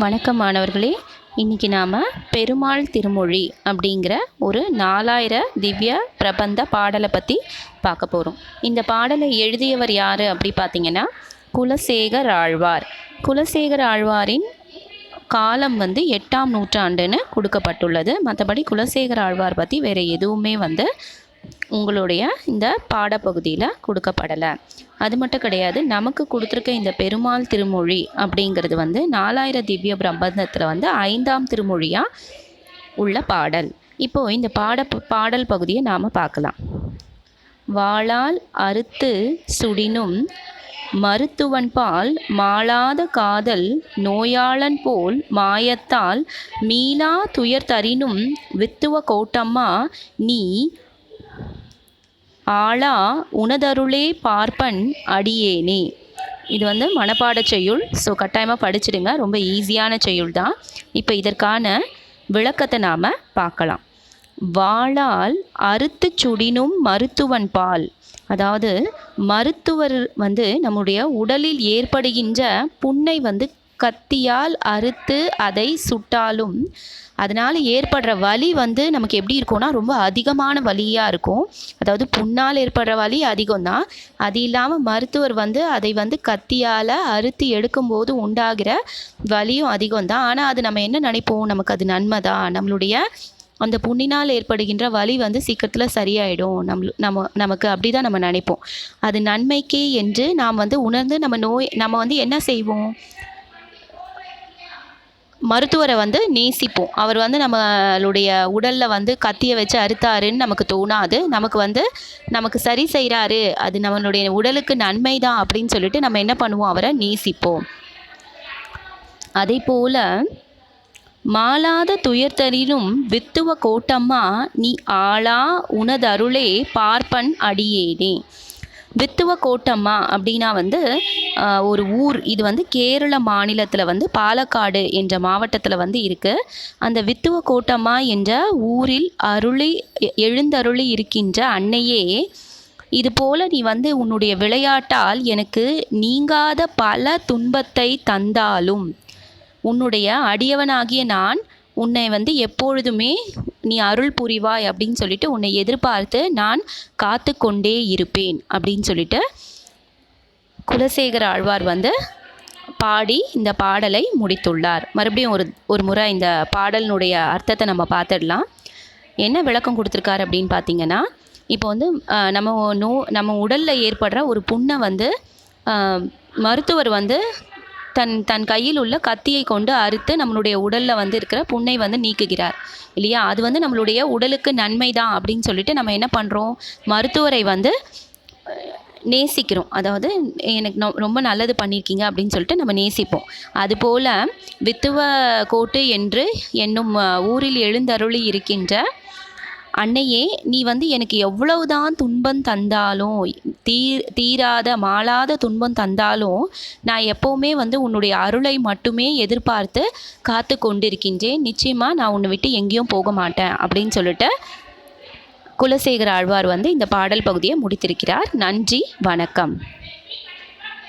வணக்கம் மாணவர்களே. இன்றைக்கி நாம் பெருமாள் திருமொழி அப்படிங்கிற ஒரு 4000 திவ்ய பிரபந்த பாடலை பற்றி பார்க்க போகிறோம். இந்த பாடலை எழுதியவர் யார் அப்படி பார்த்திங்கன்னா குலசேகர ஆழ்வார். குலசேகர ஆழ்வாரின் காலம் 8ஆம் நூற்றாண்டுன்னு கொடுக்கப்பட்டுள்ளது. மற்றபடி குலசேகர ஆழ்வார் பற்றி வேறு எதுவுமே உங்களுடைய இந்த பாடப்பகுதியில் கொடுக்கப்படலை. அது மட்டும் கிடையாது, நமக்கு கொடுத்துருக்க இந்த பெருமாள் திருமொழி அப்படிங்கிறது 4000 திவ்ய பிரபந்தத்தில் 5ஆம் திருமொழியாக உள்ள பாடல். இப்போது இந்த பாடல் பகுதியை நாம் பார்க்கலாம். வாளால் அறுத்து சுடினும் மருத்துவன்பால் மாளாத காதல் நோயாளன் போல் மாயத்தால் மீளா துயர் தரினும் வித்துவ கோட்டம்மா நீ ஆளா உனதருளே பார்ப்பன் அடியேனே. இது மனப்பாட செய்யுள். ஸோ கட்டாயமாக படிச்சிடுங்க. ரொம்ப ஈஸியான செய்யுள் தான். இப்போ இதற்கான விளக்கத்தை நாம் பார்க்கலாம். வாளால் அறுத்து சுடினும் மருத்துவன் பால், அதாவது மருத்துவர் நம்முடைய உடலில் ஏற்படுகின்ற புண்ணை கத்தியால் அறுத்து அதை சுட்டாலும் அதனால் ஏற்படுற வலி நமக்கு எப்படி இருக்கும்னா ரொம்ப அதிகமான வலியாக இருக்கும். அதாவது புண்ணால் ஏற்படுற வலி அதிகம்தான். அது இல்லாமல் மருத்துவர் அதை கத்தியால் அறுத்து எடுக்கும்போது உண்டாகிற வலியும் அதிகம்தான். ஆனால் அது நம்ம என்ன நினைப்போம், நமக்கு அது நன்மை தான், நம்மளுடைய அந்த புண்ணினால் ஏற்படுகின்ற வலி சீக்கிரத்தில் சரியாயிடும், நமக்கு அப்படி தான் நம்ம நினைப்போம். அது நன்மைக்கே என்று நாம் உணர்ந்து நம்ம என்ன செய்வோம், மருத்துவரை நேசிப்போம். அவர் நம்மளுடைய உடலில் கத்தியை வச்சு அறுத்தாருன்னு நமக்கு தோணாது. நமக்கு சரி செய்கிறாரு, அது நம்மளுடைய உடலுக்கு நன்மை தான் அப்படின்னு சொல்லிட்டு நம்ம என்ன பண்ணுவோம், அவரை நேசிப்போம். அதே போல் மாளாத துயர்தரினும் வித்துவ கோட்டம்மா நீ ஆளா உனதருளே பார்ப்பன் அடியேனே. வித்துவ கோட்டம்மா அப்படின்னா ஒரு ஊர். இது கேரள மாநிலத்தில் பாலக்காடு என்ற மாவட்டத்தில் இருக்குது. அந்த வித்துவ கோட்டம்மா என்ற ஊரில் எழுந்தருளி இருக்கின்ற அன்னையே, இது போல் நீ உன்னுடைய விளையாட்டால் எனக்கு நீங்காத பல துன்பத்தை தந்தாலும் உன்னுடைய அடியவனாகிய நான் உன்னை எப்பொழுதுமே நீ அருள் புரிவாய் அப்படின்னு சொல்லிட்டு உன்னை எதிர்பார்த்து நான் காத்து கொண்டே இருப்பேன் அப்படின்னு சொல்லிட்டு குலசேகர ஆழ்வார் பாடி இந்த பாடலை முடித்துள்ளார். மறுபடியும் ஒரு முறை இந்த பாடலினுடைய அர்த்தத்தை நம்ம பார்த்துடலாம். என்ன விளக்கம் கொடுத்துருக்காரு அப்படின்னு பார்த்தீங்கன்னா, இப்போ நம்ம உடலில் ஏற்படுற ஒரு புண்ணை மருத்துவர் தன் கையில் உள்ள கத்தியை கொண்டு அறுத்து நம்மளுடைய உடலில் இருக்கிற புண்ணை நீக்குகிறார் இல்லையா. அது நம்மளுடைய உடலுக்கு நன்மை தான் அப்படின்னு சொல்லிட்டு நம்ம என்ன பண்ணுறோம், மருத்துவரை நேசிக்கிறோம். அதாவது எனக்கு ரொம்ப நல்லது பண்ணியிருக்கீங்க அப்படின்னு சொல்லிட்டு நம்ம நேசிப்போம். அதுபோல் வித்துவ கோட்டு என்று என்னும் ஊரில் எழுந்தருளி இருக்கின்ற அன்னையே, நீ எனக்கு எவ்வளவுதான் துன்பம் தந்தாலும், தீராத மாளாத துன்பம் தந்தாலும் நான் எப்போவுமே உன்னுடைய அருளை மட்டுமே எதிர்பார்த்து காத்து கொண்டிருக்கின்றேன். நிச்சயமாக நான் உன்னை விட்டு எங்கேயும் போக மாட்டேன் அப்படின்னு சொல்லிட்டு குலசேகர ஆழ்வார் இந்த பாடல் பகுதியை முடித்திருக்கிறார். நன்றி, வணக்கம்.